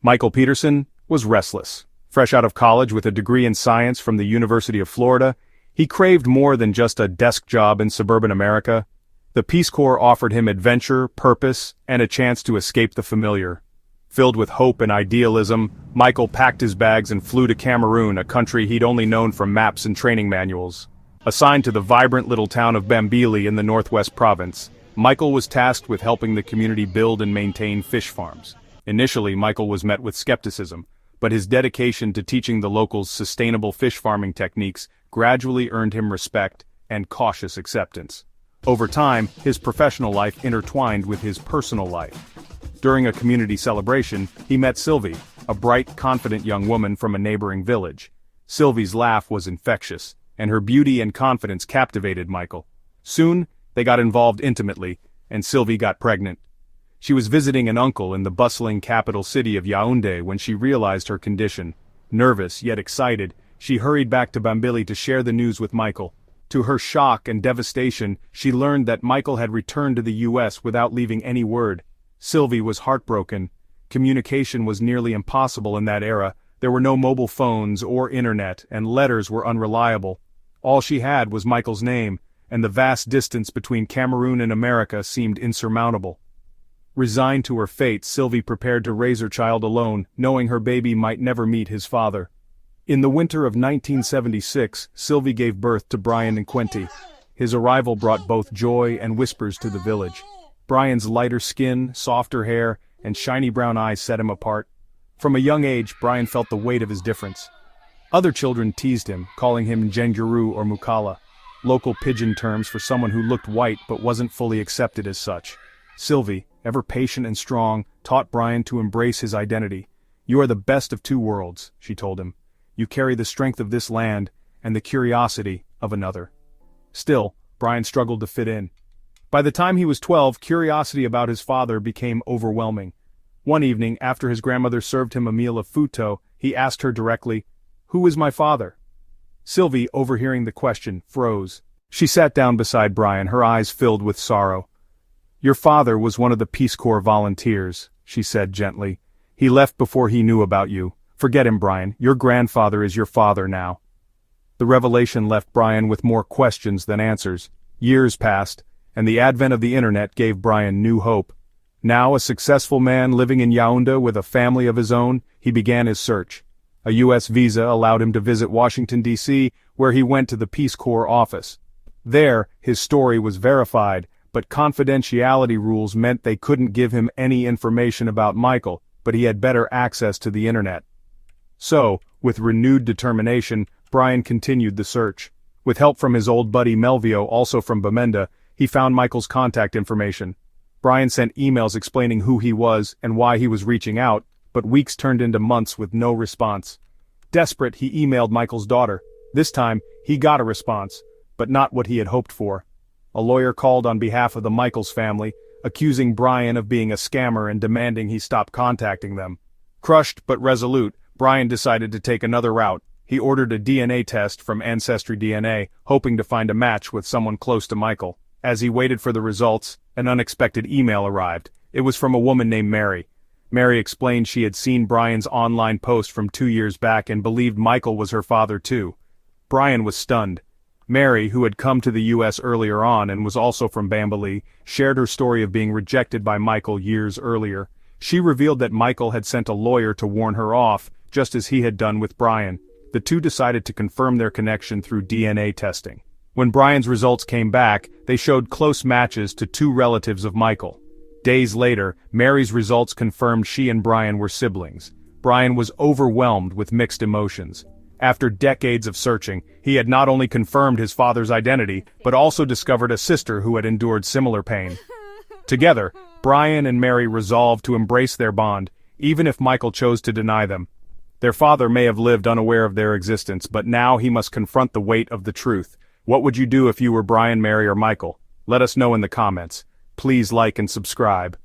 Michael Peterson was restless. Fresh out of college with a degree in science from the University of Florida, he craved more than just a desk job in suburban America. The Peace Corps offered him adventure, purpose, and a chance to escape the familiar. Filled with hope and idealism, Michael packed his bags and flew to Cameroon, a country he'd only known from maps and training manuals. Assigned to the vibrant little town of Bambili in the Northwest Province, Michael was tasked with helping the community build and maintain fish farms. Initially, Michael was met with skepticism, but his dedication to teaching the locals sustainable fish farming techniques gradually earned him respect and cautious acceptance. Over time, his professional life intertwined with his personal life. During a community celebration, he met Sylvie, a bright, confident young woman from a neighboring village. Sylvie's laugh was infectious, and her beauty and confidence captivated Michael. Soon, they got involved intimately, and Sylvie got pregnant. She was visiting an uncle in the bustling capital city of Yaoundé when she realized her condition. Nervous yet excited, she hurried back to Bambili to share the news with Michael. To her shock and devastation, she learned that Michael had returned to the US without leaving any word. Sylvie was heartbroken. Communication was nearly impossible in that era. There were no mobile phones or internet, and letters were unreliable. All she had was Michael's name, and the vast distance between Cameroon and America seemed insurmountable. Resigned to her fate, Sylvie prepared to raise her child alone, knowing her baby might never meet his father. In the winter of 1976, Sylvie gave birth to Brian and Quenty. His arrival brought both joy and whispers to the village. Brian's lighter skin, softer hair, and shiny brown eyes set him apart. From a young age, Brian felt the weight of his difference. Other children teased him, calling him Njenguru or Mukala, local pidgin terms for someone who looked white but wasn't fully accepted as such. Sylvie, ever patient and strong, taught Brian to embrace his identity. "You are the best of two worlds," she told him. "You carry the strength of this land and the curiosity of another." Still, Brian struggled to fit in. By the time he was 12, curiosity about his father became overwhelming. One evening, after his grandmother served him a meal of futo, he asked her directly, "Who is my father?" Sylvie, overhearing the question, froze. She sat down beside Brian, her eyes filled with sorrow. "Your father was one of the Peace Corps volunteers," she said gently. "He left before he knew about you. Forget him, Brian. Your grandfather is your father now." The revelation left Brian with more questions than answers. Years passed, and the advent of the internet gave Brian new hope. Now a successful man living in Yaoundé with a family of his own, he began his search. A U.S. visa allowed him to visit Washington, D.C., where he went to the Peace Corps office. There, his story was verified, but confidentiality rules meant they couldn't give him any information about Michael, but he had better access to the internet. So, with renewed determination, Brian continued the search. With help from his old buddy Melvio, also from Bamenda, he found Michael's contact information. Brian sent emails explaining who he was and why he was reaching out, but weeks turned into months with no response. Desperate, he emailed Michael's daughter. This time, he got a response, but not what he had hoped for. A lawyer called on behalf of the Michaels family, accusing Brian of being a scammer and demanding he stop contacting them. Crushed but resolute, Brian decided to take another route. He ordered a DNA test from Ancestry DNA, hoping to find a match with someone close to Michael. As he waited for the results, an unexpected email arrived. It was from a woman named Mary. Mary explained she had seen Brian's online post from 2 years back and believed Michael was her father too. Brian was stunned. Mary, who had come to the U.S. earlier on and was also from Bambili, shared her story of being rejected by Michael years earlier. She revealed that Michael had sent a lawyer to warn her off, just as he had done with Brian. The two decided to confirm their connection through DNA testing. When Brian's results came back, they showed close matches to two relatives of Michael. Days later, Mary's results confirmed she and Brian were siblings. Brian was overwhelmed with mixed emotions. After decades of searching, he had not only confirmed his father's identity, but also discovered a sister who had endured similar pain. Together, Brian and Mary resolved to embrace their bond, even if Michael chose to deny them. Their father may have lived unaware of their existence, but now he must confront the weight of the truth. What would you do if you were Brian, Mary, or Michael? Let us know in the comments. Please like and subscribe.